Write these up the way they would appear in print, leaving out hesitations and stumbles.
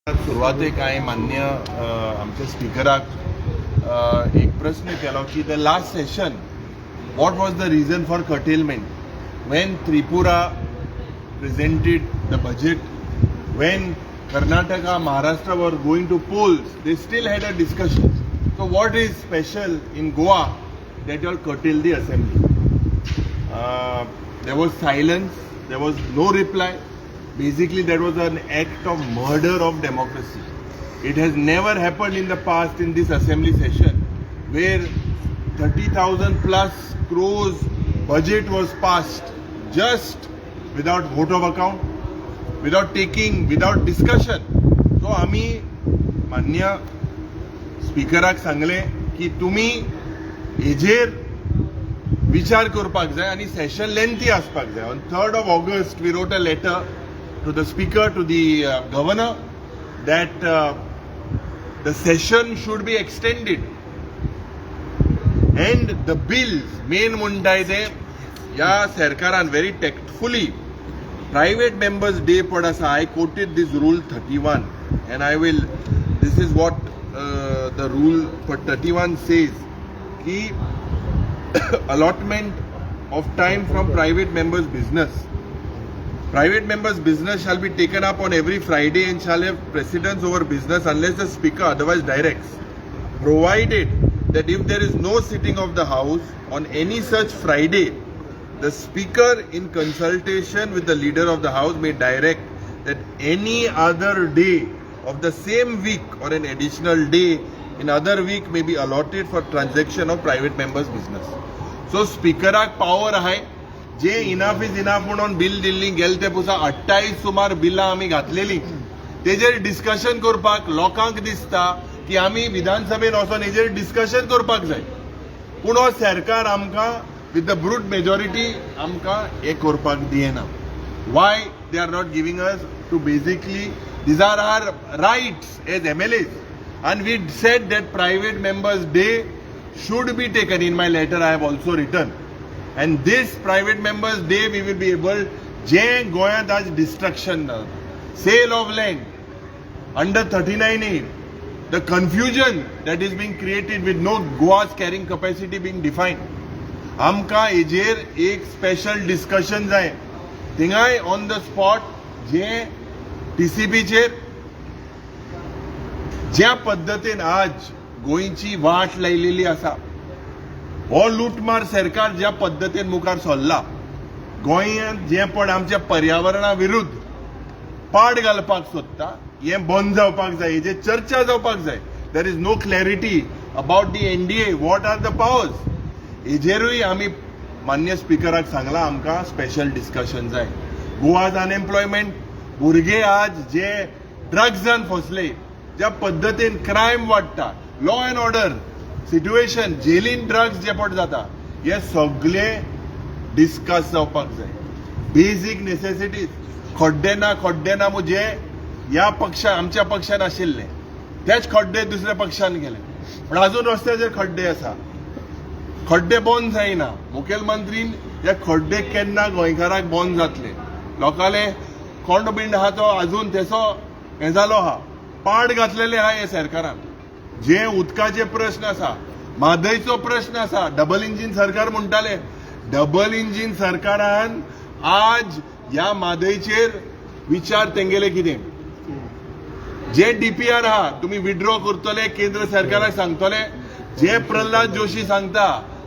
सुरवातेक हांवें मान्य आमच्या स्पिकराक एक प्रश्न केलो की the last session what was the region for curtailment when Tripura presented the budget, when Karnataka, Maharashtra were going to polls, they still had a discussion. So what is special in Goa that you all curtailed the assembly? There was silence, there was no reply. Basically, that was an act of murder of democracy. It has never happened in the past in this assembly session where 30,000 plus crores budget was passed just without vote of account, without discussion. So, आम्ही मान्य स्पीकराक सांगले की तुम्ही हेजेर विचार करपाक जाय आणि सेशन लेंथी आसपाक जाय. On 3rd of August, we wrote a letter to the speaker, to the governor, that the session should be extended and the bills main mundaide ya sarkaran very tactfully private members day padasa. I quoted this rule 31 and this is what the rule for 31 says ki allotment of time from private members business. Private members' business shall be taken up on every Friday and shall have precedence over business unless the speaker otherwise directs, provided that if there is no sitting of the house on any such Friday, the speaker in consultation with the leader of the house may direct that any other day of the same week or an additional day in other week may be allotted for transaction of private members' business. So speakerak power hai. J enough is enough म्हणून bill Delhi गेल ते पुसा 28 सुमार बिलां आमी घातलेली तेजेर discussion करपाक लोकांक दिसता की आमी विधानसभेन वचोन हेजेर डिस्कशन करपाक जाय, पूण हो सरकार आमकां विथ द ब्रूट मेजॉरिटी आमकां हे करपाक दियना. Why they are not giving us to basically these are our rights as MLAs and we said that private members day should be taken. In my letter I have also written, and this private members day we will be able je goyant as destruction, sale of land under 39A, the confusion that is being created with no Goa's carrying capacity being defined. आमका हेजेर एक special discussion जाय थिंगाय on the spot जे TCP चेर ज्या पद्धतीन आज गोंयची वाट लायलेली आसा, हो लुटमार सरकार ज्या पद्धतीन मुखार सरला, गोंयांत जे पण आमच्या पर्यावरणा विरुद्ध पाड घालपाक सोदता हे बंद जावपाक जाय, हेजे चर्चा जावपाक जाय. There is no clarity about the NDA, what are the powers. हेजेरूय आमी मान्य स्पीकराक सांगला आमकां स्पेशल डिस्कशन जाय. गोवाज अनएम्प्लॉयमेंट, भुरगे आज जे ड्रग्सान फसले, ज्या पद्धतीन क्रायम वाडटा, लॉ अँड ऑर्डर सिच्युएशन, जेलीन ड्रग्स जे पट जाता, हे सगळे डिस्कस जावपाक जाय. बेसिक नेसेसिटीज, खड्डे ना म्हणजे ह्या पक्षा आमच्या पक्षान आशिल्ले तेच खड्डे दुसऱ्या पक्षान गेले, पण अजून रस्त्याचेर खड्डे आसा, खड्डे बंद जायना. मुखेलमंत्रीन हे खड्डे केन्ना गोंयकाराक बंद जातले, लोकांले कोंड बिंड आहा तो अजून तेचो हे जालो आहा, पाड घातलेले आहा हे सरकारान. जे उदकाचे प्रश्न आसा, म्हादयचो प्रश्न आसा, डबल इंजिन सरकार म्हणटाले, डबल इंजिन सरकारान आज ह्या म्हादयचेर विचार तेंगेले कितें, जे DPR आहा तुम्ही विड्रॉ करतले, केंद्र सरकाराक सांगतले, जे प्रल्हाद जोशी सांगता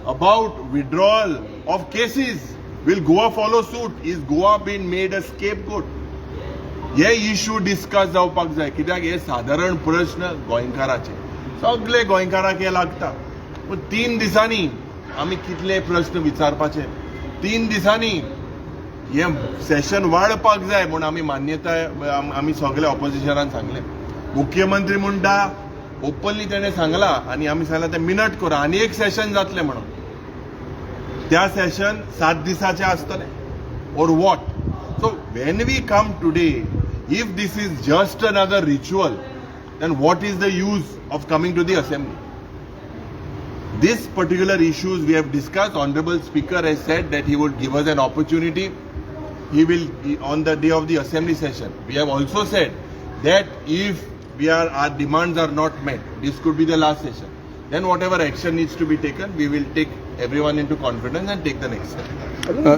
about withdrawal of cases, will Goa follow suit, is Goa been made a scapegoat. हे इश्यू डिस्कस जावपाक जाय, कित्याक हे साधारण प्रश्न गोंयकाराचे, सगळे गोंयकाराक हे लागता. पूण 3 दिसांनी आमी कितले प्रश्न विचारपाचे, 3 दिसांनी हे सेशन वाडपाक जाय म्हणून आमी मान्यताय आमी सगळे ऑपोजिशनान सांगले. मुख्यमंत्री म्हणटा ओपनली तेणें सांगला आनी आमी सांगला ते मिनट करा आनी एक सेशन जातलें म्हणून. त्या सेशन 7 दिसाचे आसतले or what. So when we come today, if this is just another ritual, then what is the use of coming to the assembly? This particular issues we have discussed. Honorable Speaker has said that he would give us an opportunity. He will, on the day of the assembly session. We have also said that if our demands are not met, this could be the last session. Then whatever action needs to be taken, we will take everyone into confidence and take the next step.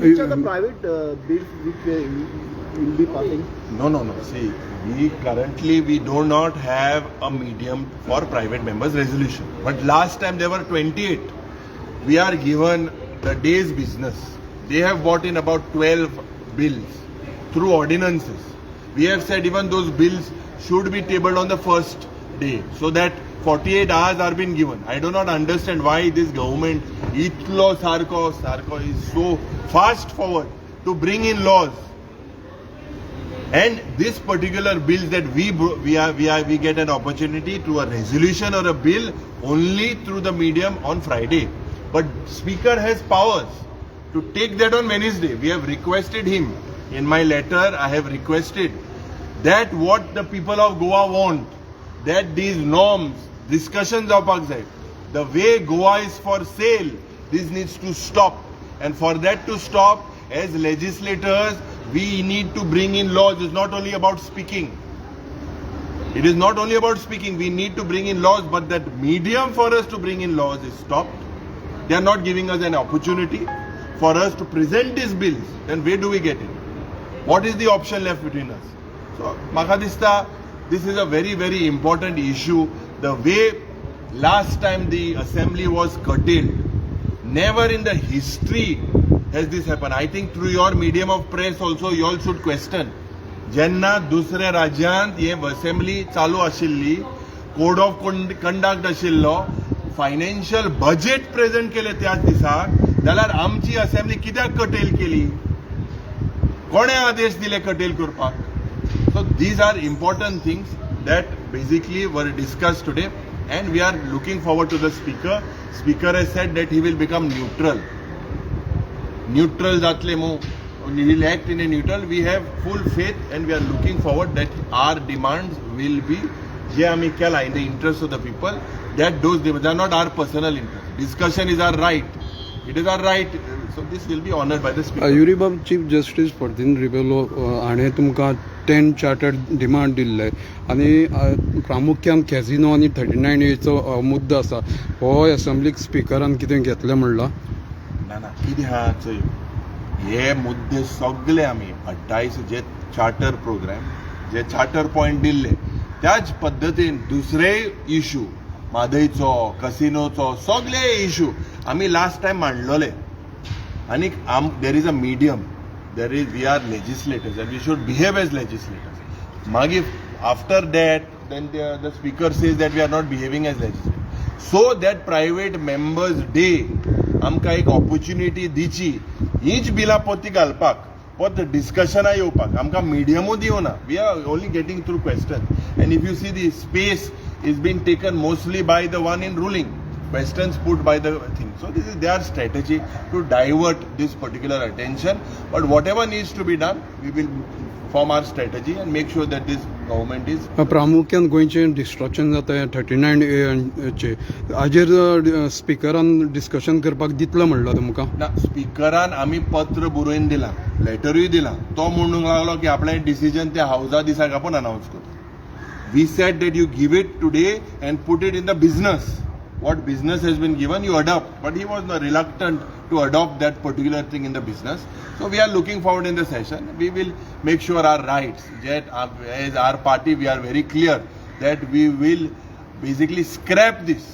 Which are the private bills which will be passing? No. See, we do not have a medium for private members' resolution. But last time there were 28. We are given the day's business. They have brought in about 12 bills through ordinances. We have said even those bills should be tabled on the first day so that 48 hours are being given. I do not understand why this government, itlo sarko is so fast forward to bring in laws. And this particular bills that we get an opportunity to a resolution or a bill only through the medium on Friday. But Speaker has powers to take that on Wednesday. We have requested him. In my letter, I have requested that what the people of Goa want, that these norms, discussions of outside, the way Goa is for sale, this needs to stop. And for that to stop, as legislators, we need to bring in laws. It's not only about speaking. It is not only about speaking. We need to bring in laws, but that medium for us to bring in laws is stopped. They are not giving us an opportunity for us to present these bills. Then where do we get it? What is the option left between us? So, Makadista, this is a very, very important issue. The way last time the assembly was curtailed, never in the history has this happened. I think through your medium of press also you all should question. Jenna dusre rajyant ye assembly chalu ashilli, code of conduct ashillo, financial budget present केले त्याच दिसाक, जाल्यार आमची assembly कित्याक curtail केली? कोणे आदेश दिले curtail करपाक? So these are important things that basically were discussed today, and we are looking forward to the speaker. Speaker has said that he will become neutral. Neutral जातले मो, he will act in a neutral. We have full faith and we are looking forward that our demands will be जे आम्ही केला in the interest of the people. That those demands are not our personal interest. Discussion is our right. It is our right. So this will be honored by the speaker. युरीबाब chief justice Ferdino Rebello हाणें तुमकां 10 chartered demand दिल्ले आनी प्रामुख्यान कॅझिनो आनी 39Aचो मुद्दो आसा हो असेंब्लीक स्पिकरान कितें घेतलें म्हणलां? ना कितें आहा चोय हे मुद्दे सगळे आमी 28 जे चार्टर प्रोग्राम जे चार्टर पॉयंट दिल्ले त्याच पद्दतीन दुसरे इश्यू म्हादयचो कसिनोचो सगळे इश्यू आमी लास्ट टायम मांडलोले आनी there is a medium we are legislators and we should behave as legislators. Magif, after that, then the speaker says that we are not behaving as legislators. So that private members day, आमकां एक opportunity दिची, हीच बिलां पोती घालपाक, but the discussion येवपाक, आमकां medium दिवना. We are only getting through questions. And if you see the space is being taken mostly by the one in ruling. Questions put by the thing. So this is their strategy to divert this particular attention. But whatever needs to be done, we will form our strategy and make sure that this government is. प्रामुख्यान गोंयचें destruction जाता 39A हाजेर स्पिकरान discussion करपाक दितलो म्हणलो तुमकां? ना स्पिकरान आमी पत्र बरोवन दिलां, लेटरूय दिलां. तो म्हणूंक लागलो की आपलें डिसिजन त्या हावसा दिसाक आपूण अनाउन्स करता. We said that you give it today and put it in the business. What business has been given, you adopt. But he was reluctant to adopt that particular thing in the business. So we are looking forward in the session. We will make sure our rights, that as our party, we are very clear that we will basically scrap this.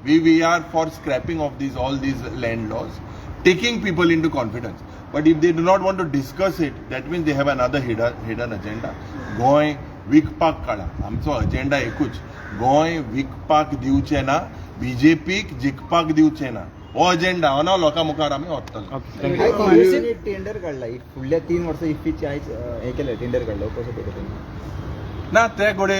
We are for scrapping of all these land laws, taking people into confidence. But if they do not want to discuss it, that means they have another hidden agenda. Goy विकपाक काढा. आमचो agenda एकूच, गोंय विकपाक दिवचें ना, बीजेपीक जिखपाक दिवचें ना. हो अजेंडा हो ना लोकां मुखार आमी व्हरतले. काँग्रेसीने टेंडर काढला फुडल्या 3 वर्सां इफ्फीचे आयज हे केलें टेंडर काढलो कसो पद्धतीन ना ते घोडे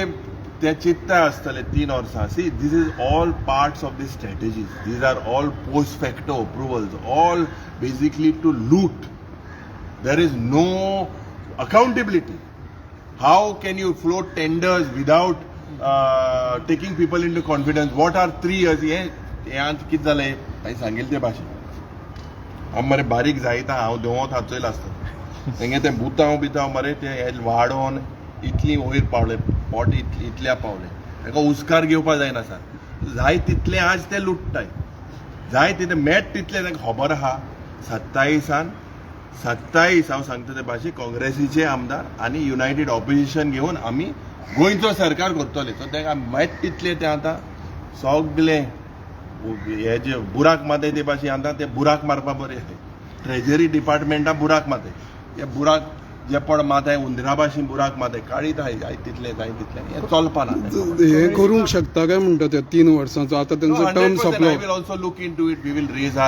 ते चित्ताय आसतले 3 वर्सां. See this is all parts of the strategies. These are all post facto approvals, all basically to loot. There is no accountability. How can you float tenders without taking people into confidence? What are 3 years? हे आज कितें जालें हांवें सांगिल्लें ते भाशेन हांव मरे बारीक जायता, हांव देंवत हाचयला आसता तेंगे तें बुतांव बितांव मरे ते वाडोवन इतली वयर पावले पोट इतल्या पावले ताका उस्कार घेवपा जायना सर जाय तितले आज ते लुटताय जाय तितले मेट तितले तांकां खबर आहा 27 हांव सांगता ते भाशेन काँग्रेसीचे आमदार आनी युनायटेड ऑपोजिशन घेवन आमी गोंयचो सरकार करतले सो ताका मेट तितले ते आतां सगळे हे जे बुराक माते ते भाशेन आतां ते बुराक मारपा बरे ट्रेजरी डिपार्टमेंटा बुराक माते हे बुराक जे पण माताय उंदरा भाशेन बुराक माताय काळीत आहाय जाय तितले हे चलपाना हे करूंक शकता काय म्हणटा ते 3 वर्सांचो आता त्यांचो टर्म सोंपलो I will also look into it. We will raise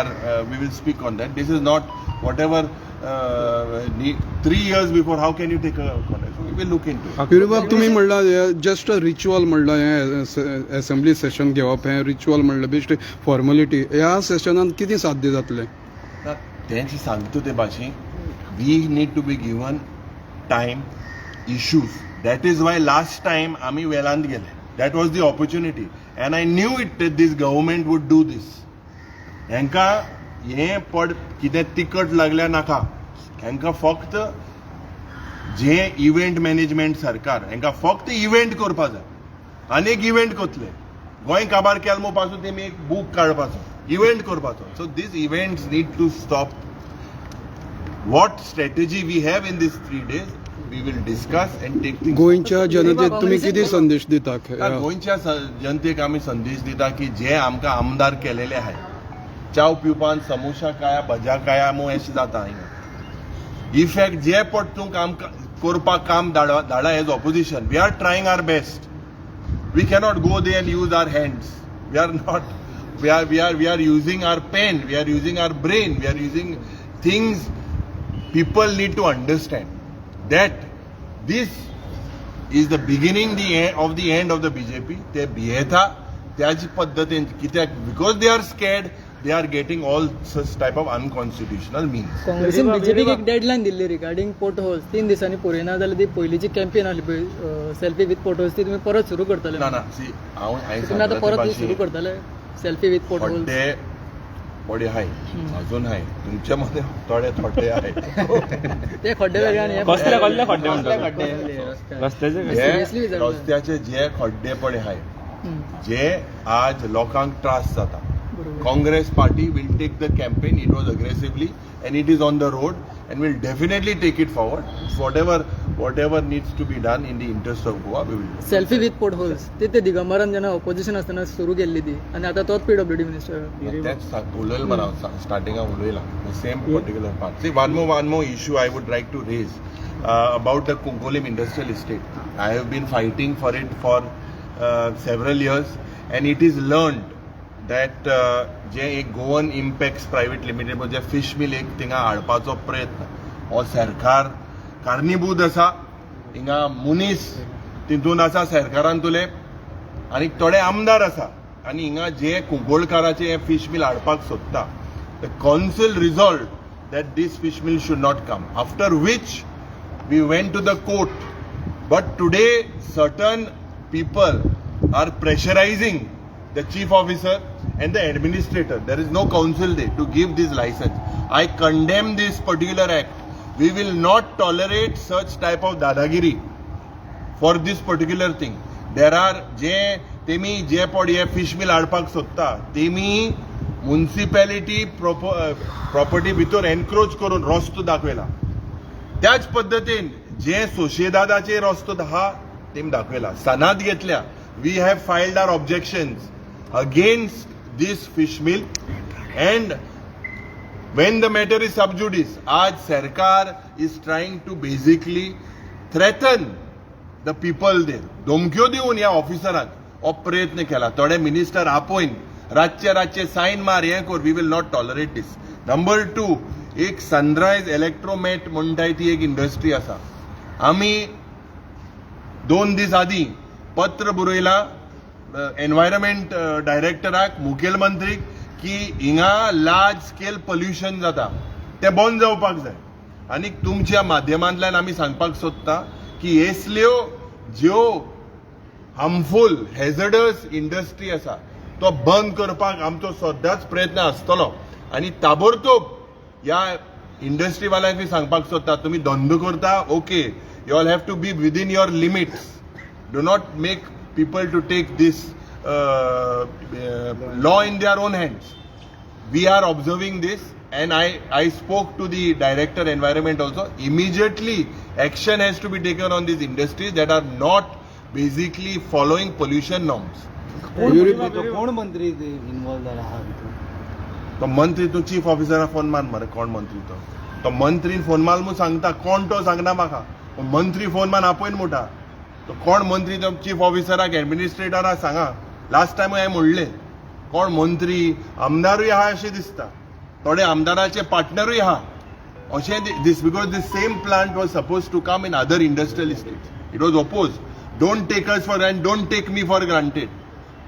we will speak on that. This is not whatever 3 years before. How can you take a context? So we will look into it. पिरुबाब तुम्ही म्हणला just a ritual म्हणला हे assembly session घेवप हे ritual म्हणलं best formality ह्या सेशनात किती साध्य जातले तेंची सांगता ते भाशेन we need to be given time, issues. That is why last time आमी वेलांत गेले. That was the opportunity. And I knew it that this government would do this. हेंका हे पड कितें तिकट लागल्या नाका हेंका फक्त जे इव्हेंट मॅनेजमेंट सरकार हेंका फक्त इव्हेंट करपा जाय आनीक इव्हेंट करतले गोंय काबार केलो पासून तेमी एक बूक काडपाचो इव्हेंट करपाचो so these events need to stop what strategy we have in these 3 days we will discuss and take things गोंयच्या जनतेक तुम्ही किती संदेश दिता गोंयच्या जनतेक आमी संदेश दिता की जे आमकां आमदार केलेले आहाय चाव पिवपान समोसा खाया भजा खाया मो अशें जाता हिंगा इफेक्ट जे पट तूं काम करपाक काम धाडा as opposition we are trying our best we cannot go there and use our hands we are not we are using our pen we are using our brain we are using things people need to understand that this is the beginning of the end of the BJP. They beheta त्याच पद्धतीन कित्याक because they are scared they are getting all such type of unconstitutional means. काँग्रेसीन बीजेपीक एक deadline Delhi regarding port holes 3 दिसांनी पुरयना जाल्यार ती पयलींची campaign आसली पळय सेल्फी विथ पोर्ट होल्स ती तुमी परत सुरू करतले ना सी हांव तुमी आतां परत सुरू करतले सेल्फी विथ पोर्ट होल्स थोडे हाय अजून हाय तुमच्या मध्ये थोडे आहे ते खड्डे वेगळे आणि कसले खड्डे म्हणतात रस्त्याचे जे खड्डे पडे हाय जे आज लोकांक त्रास जाता Congress party will take the campaign it was aggressively and it is on the road and we'll definitely take it forward whatever needs to be done in the interest of Goa we will do. Selfie with port holes ते दिगंबरान जेन्ना opposition असताना सुरू केल्ली ती आणि आता तोच PWD minister that's उलयला मरा स्टार्टिंगाक उलयला the same particular part. See one more issue I would like to raise about the Konkolim industrial estate. I have been fighting for it for several years and it is learned that जे एक Goan impacts private limited जे fish मिल एक थिंगा हाडपाचो प्रयत्न हो सरकार कारणीभूत आसा हिंगा मुनीस तितून आसा सरकारान तुले आनी थोडे आमदार आसा आनी हिंगा जे कुंकोळकाराचे हे फिश मिल हाडपाक सोदता the council resolve that these fish meal should not come after which we went to the court but today certain people are pressurising the chief officer and the administrator. There is no council there to give this license. I condemn this particular act. We will not tolerate such type of dadagiri for this particular thing. There are temi je pod ye fish mill adpak sotta temi municipality property भितर encroach करून रस्तो दाखवेला त्याच पद्धतीन जे सोशेदादाचे रस्तो हा तेम दाखवेला सनाद घेतल्या we have filed our objections against this fish mill and when the matter is sub judice आज सरकार is trying to basically threaten the people there धमक्यो दिवन या ऑफिसराक हो प्रयत्न केला थोडे मिनिस्टर आपोयन रातचे साइन मार हे कर we will not tolerate this. Number 2 एक सनरायज इलेक्ट्रोमेट म्हणटाय ती एक इंडस्ट्री आसा आमी 2 दीस आदी पत्र बरयला एनवायरमेंट डायरेक्टराक मुखेलमंत्रीक की हिंगा लार्ज स्केल पोल्युशन जाता ते बंद जावपाक जाय आनी तुमच्या माध्यमांतल्यान आमी सांगपाक सोदता की हेसल्यो ज्यो हार्मफूल हेझर्डस इंडस्ट्री आसा तो बंद करपाक आमचो सदांच प्रयत्न आसतलो आनी ताबडतोब ह्या इंडस्ट्री वाल्यांक सांगपाक सोदता तुम्ही धंदो करता okay you all have to be within your limits do not make people to take this law in their own hands we are observing this and I spoke to the director environment also. Immediately action has to be taken on these industries that are not basically following pollution norms. कोण मंत्री involve झाला हा तो मंत्री तो chief ऑफिसरा phone मार मरे कोण मंत्री तो मंत्रीन फोन मार मग सांगता कोण तो सांगना म्हाका मंत्री फोन मान आपयन मोठा तो कोण मंत्री तो चीफ ऑफिसराक एडमिनिस्ट्रेटराक सांगा लास्ट टाइम हांवें म्हणलें कोण मंत्री आमदारूय आहा अशें दिसता थोडे आमदाराचे पार्टनरूय आहा अशें this because this same plant was suppose to come in other industrial estates it was oppose don't take us for and don't take me for granted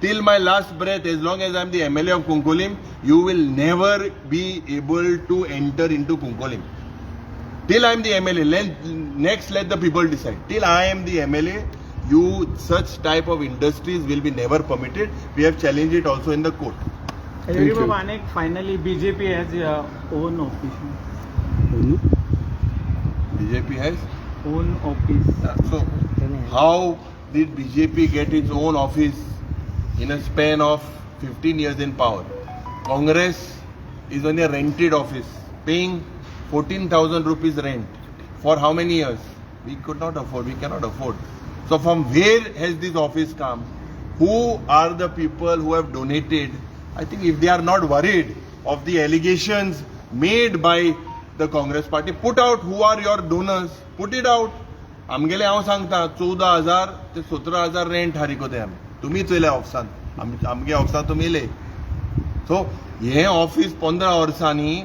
till my last breath as long as I am the MLA of Kunkolim you will never be able to enter into Kunkolim till I am the MLA next let the people decide till I am the MLA you such type of industries will be never permitted we have challenged it also in the court Anek finally BJP has own office BJP has own office so how did BJP get its own office in a span of 15 years in power Congress is on a rented office paying 14,000 rupees rent for how many years we could not afford we cannot afford so from where has this office come who are the people who have donated I think if they are not worried of the allegations made by the Congress party put out who are your donors put it out आमगेले हांव सांगता 14,000 ते 17,000 rent हारिकोते आमी तुमीच येयले ऑफिसान आमगे ऑफिसान तुमी येयले सो हे ऑफिस 15 वर्सांनी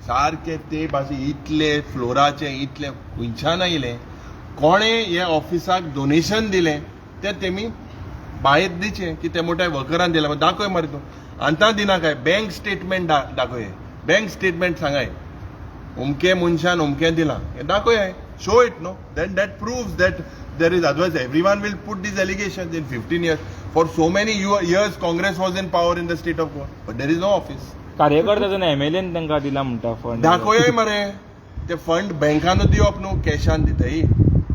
सारके ते भाशे इतले फ्लोराचे इतले खंयच्यान येयले कोणे हे ऑफिसाक डोनेशन दिलें ते तेमी भायर दिचे की ते मोठ्या वर्करान दिले दाखय मरे तूं आतां दिना काय बँक स्टेटमेंट दाखय बँक स्टेटमेंट सांगाय अमके मनशान अमकें दिलां हें दाखय show it no then that proves that there is otherwise everyone will put these allegations in 15 years for so many years Congress was in power in the state of Goa but there is no office कार्यकर्त्याचो MLA तांकां दिला म्हणटा fund दाखोया मरे ते fund बँकान दिवप न्हू कॅशान दिताय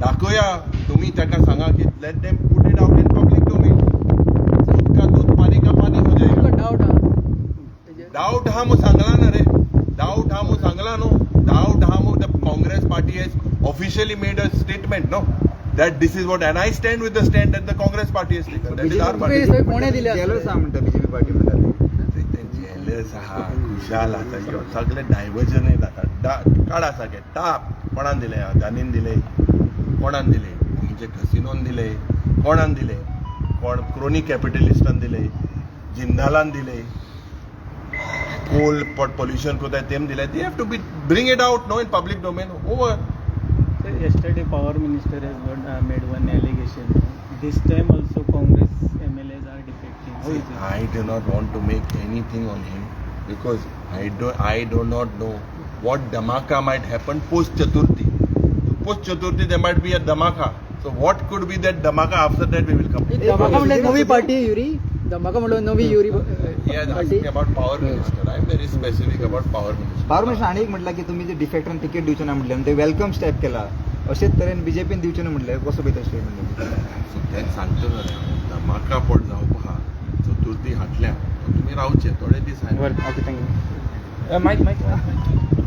दाखोया तुम्ही ताका सांगा की let them put it out in public domain दूध का दूध पानी का पानी हो जाएगा डाउट हा मग सांगला ना रे डाउट हा मग सांगला नो डाउट हा मग the Congress party has officially made a statement no that this is what and I stand with the stand that the Congress party has taken that is our party कोणे दिले jailer सा म्हणटा BJP party म्हणटा jealous आहा खुशाल आसा किंवा सगळे diversion जाता काडा सगळे टाप कोणान दिले अदानीन दिले कोणान दिले म्हणजे कसिनोन दिले कोणान दिले कोण क्रोनी कॅपिटलिस्टान दिले जिंदालान दिले कोल पोल्युशन कोताय तेम दिले they have to be bring it out no in public domain over yesterday power minister has made one allegation this time also Congress MLAs are defecting how is it I do not want to make anything on him because I do not know what dhamaka might happen post Chaturthi there might be a dhamaka so what could be that dhamaka after that we will come धमाका म्हणल्यार नवी party Yuri धमाका म्हणल्यार नवी Yuri yeah asking about power minister I am very specific about power minister power minister आणि एक म्हटलं की तुम्ही जे डिफेक्टरान ticket दिवचे ना म्हटलं ते वेलकम स्टेप केला अशेच तरेन बीजेपीन दिवचे ना म्हटलं कसो भितर स्टेटमेंट सगळ्यांक सांगतो जाल्यार धमाका पड जावप आहा चतुर्थी हाटल्या तुम्ही रावचे थोडे दीस ओके थँक्यू माईक